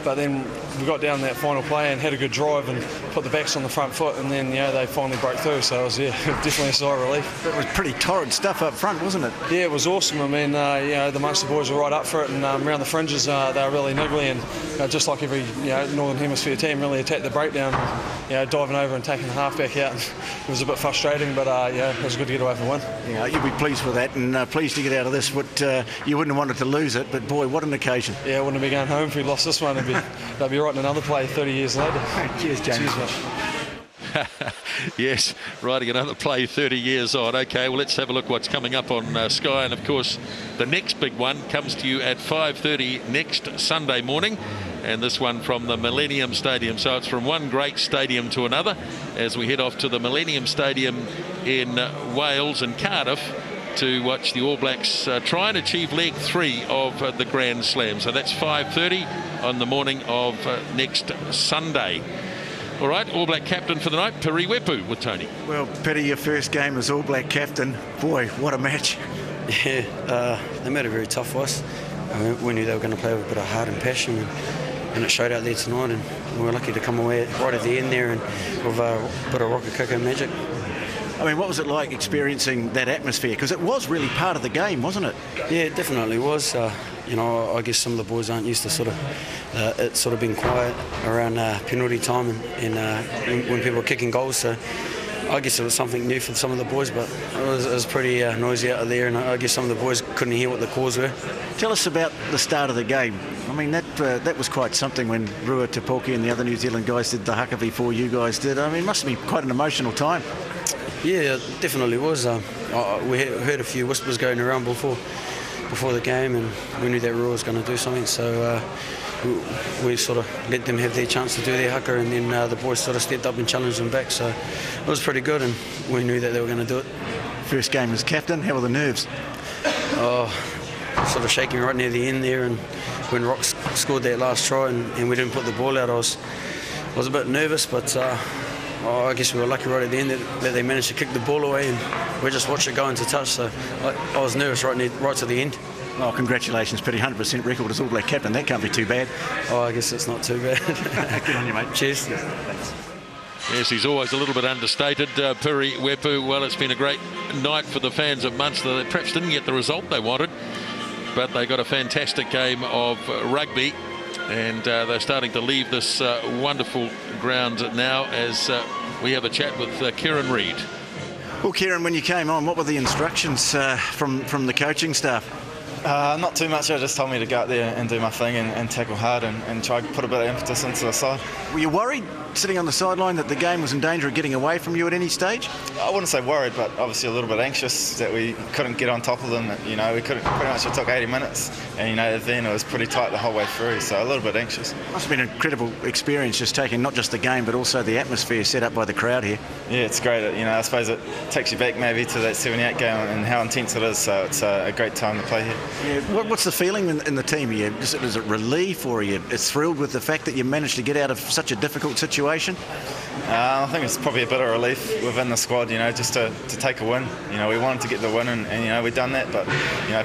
but then we got down that final play and had a good drive and put the backs on the front foot, and then they finally broke through. So it was definitely a sigh of relief. It was pretty torrid stuff up front, wasn't it? Yeah, it was awesome. I mean, the Munster boys were right up for it, and around the fringes they were really niggly, and just like every Northern Hemisphere team, really attacked the breakdown, diving over and taking the halfback out. It was a bit frustrating, but it was good to get away for one. Yeah, you'll be pleased with that, and pleased to get out of this. You wouldn't have wanted to lose it, but boy, what an occasion. Yeah, I wouldn't have been going home if we lost this one. They'd be writing another play 30 years later. Cheers, James. Cheers, mate. Yes, writing another play 30 years on. Okay, well, let's have a look what's coming up on Sky. And, of course, the next big one comes to you at 5:30 next Sunday morning. And this one from the Millennium Stadium. So it's from one great stadium to another as we head off to the Millennium Stadium in Wales and Cardiff to watch the All Blacks try and achieve leg 3 of the Grand Slam. So that's 5:30 on the morning of next Sunday. All right, All Black captain for the night, Piri Wepu with Tony. Well, Piri, your first game as All Black captain. Boy, what a match. Yeah, they made it very tough for us. We knew they were going to play with a bit of heart and passion, and it showed out there tonight, and we were lucky to come away right at the end there and with a bit of rocket cocoa magic. I mean, what was it like experiencing that atmosphere? Because it was really part of the game, wasn't it? Yeah, it definitely was. I guess some of the boys aren't used to it sort of being quiet around penalty time and when people are kicking goals. So I guess it was something new for some of the boys, but it was pretty noisy out there, and I guess some of the boys couldn't hear what the calls were. Tell us about the start of the game. I mean, that was quite something when Rua Tapoki and the other New Zealand guys did the haka before you guys did. I mean, it must have been quite an emotional time. Yeah, it definitely was. We heard a few whispers going around before the game, and we knew that Rua was going to do something, so we sort of let them have their chance to do their haka, and then the boys sort of stepped up and challenged them back, so it was pretty good, and we knew that they were going to do it. First game as captain, how were the nerves? Sort of shaking right near the end there, and when Rock scored that last try and we didn't put the ball out, I was a bit nervous, but I guess we were lucky right at the end that they managed to kick the ball away, and we just watched it go into touch, so I was nervous right to the end. Oh, congratulations, Piri, 100% record as All Black captain. That can't be too bad. Oh, I guess it's not too bad. Good on you, mate. Cheers. Yeah, thanks. Yes, he's always a little bit understated, Piri Wepu. Well, it's been a great night for the fans of Munster. They perhaps didn't get the result they wanted, but they got a fantastic game of rugby, and they're starting to leave this wonderful ground now as we have a chat with Kieran Reid. Well, Kieran, when you came on, what were the instructions from the coaching staff? Not too much. They just told me to go out there and do my thing and tackle hard and try to put a bit of emphasis into the side. Were you worried sitting on the sideline that the game was in danger of getting away from you at any stage? I wouldn't say worried, but obviously a little bit anxious that we couldn't get on top of them. We couldn't. Pretty much it took 80 minutes, and then it was pretty tight the whole way through. So a little bit anxious. Must have been an incredible experience just taking not just the game but also the atmosphere set up by the crowd here. Yeah, it's great. I suppose it takes you back maybe to that 78 game and how intense it is. So it's a great time to play here. Yeah. What's the feeling in the team? Is it relief, or are you thrilled with the fact that you managed to get out of such a difficult situation? I think it's probably a bit of relief within the squad, just to take a win. We wanted to get the win, and we've done that, but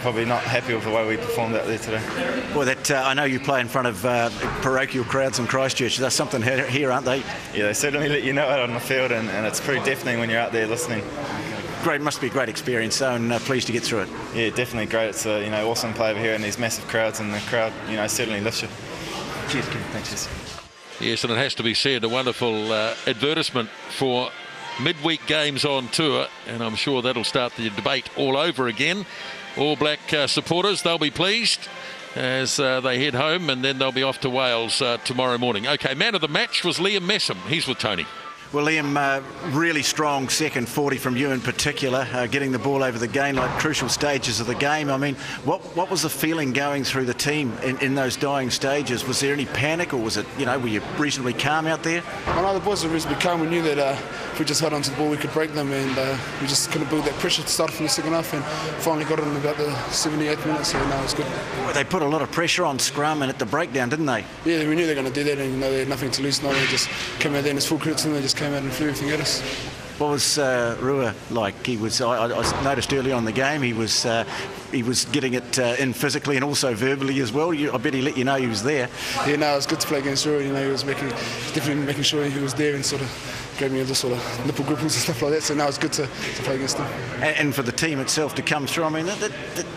probably not happy with the way we performed out there today. Well, I know you play in front of parochial crowds in Christchurch. There's something here, aren't they? Yeah, they certainly let you know it on the field, and it's pretty deafening when you're out there listening. Great, must be a great experience, though, and pleased to get through it. Yeah, definitely great. It's awesome play over here in these massive crowds, and the crowd, certainly lifts you. Cheers, Ken. Thanks. Yes, and it has to be said, a wonderful advertisement for midweek games on tour, and I'm sure that'll start the debate all over again. All Black supporters, they'll be pleased as they head home, and then they'll be off to Wales tomorrow morning. Okay, man of the match was Liam Messam. He's with Tony. Well, Liam, really strong second 40 from you in particular, getting the ball over the gain like crucial stages of the game. I mean, what was the feeling going through the team in those dying stages? Was there any panic, or was it, were you reasonably calm out there? I know the boys were reasonably calm. We knew that if we just held onto the ball, we could break them, and we just couldn't build that pressure to start from the second half, and finally got it in about the 78th minute, so no, it was good. Well, they put a lot of pressure on scrum and at the breakdown, didn't they? Yeah, we knew they were going to do that, and they had nothing to lose tonight. They just came out there, and it's full credit to them. They just came out and flew everything at us. What was Rua like? I noticed early on in the game he was getting it in physically and also verbally as well. I bet he let you know he was there. Yeah, no, it was good to play against Rua. You know, he was definitely making sure he was there and sort of gave me the sort of nipple grippings and stuff like that. So now it's good to play against him. And for the team itself to come through. I mean,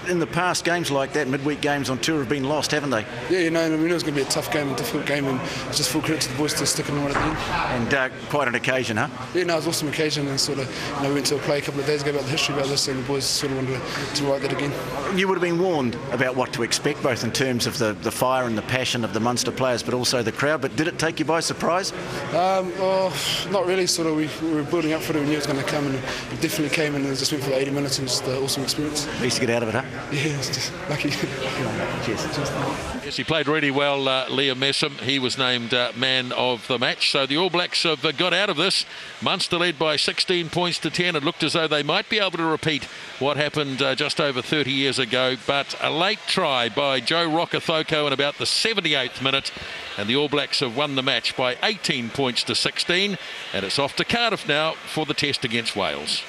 in the past, games like that, midweek games on tour have been lost, haven't they? Yeah, you know, and we knew it was going to be a tough game, a difficult game, and it's just full credit to the boys to stick them right at the end. And quite an occasion, huh? Yeah, no, it was an awesome occasion, and sort of, you know, we went to a play a couple of days ago about the history about this, and the boys sort of wanted to write that again. You would have been warned about what to expect, both in terms of the fire and the passion of the Munster players, but also the crowd. But did it take you by surprise? Not really. Sort of, we were building up for it. We knew it was going to come, and it definitely came, and it just went for the 80 minutes, and it was just an awesome experience. At least to get out of it, huh? Yeah, it's just lucky. Cheers. Yes, he played really well, Liam Messam. He was named man of the match. So the All Blacks have got out of this. Munster led by 16 points to 10. It looked as though they might be able to repeat what happened just over 30 years ago. But a late try by Joe Rokothoko in about the 78th minute. And the All Blacks have won the match by 18 points to 16. And it's off to Cardiff now for the test against Wales.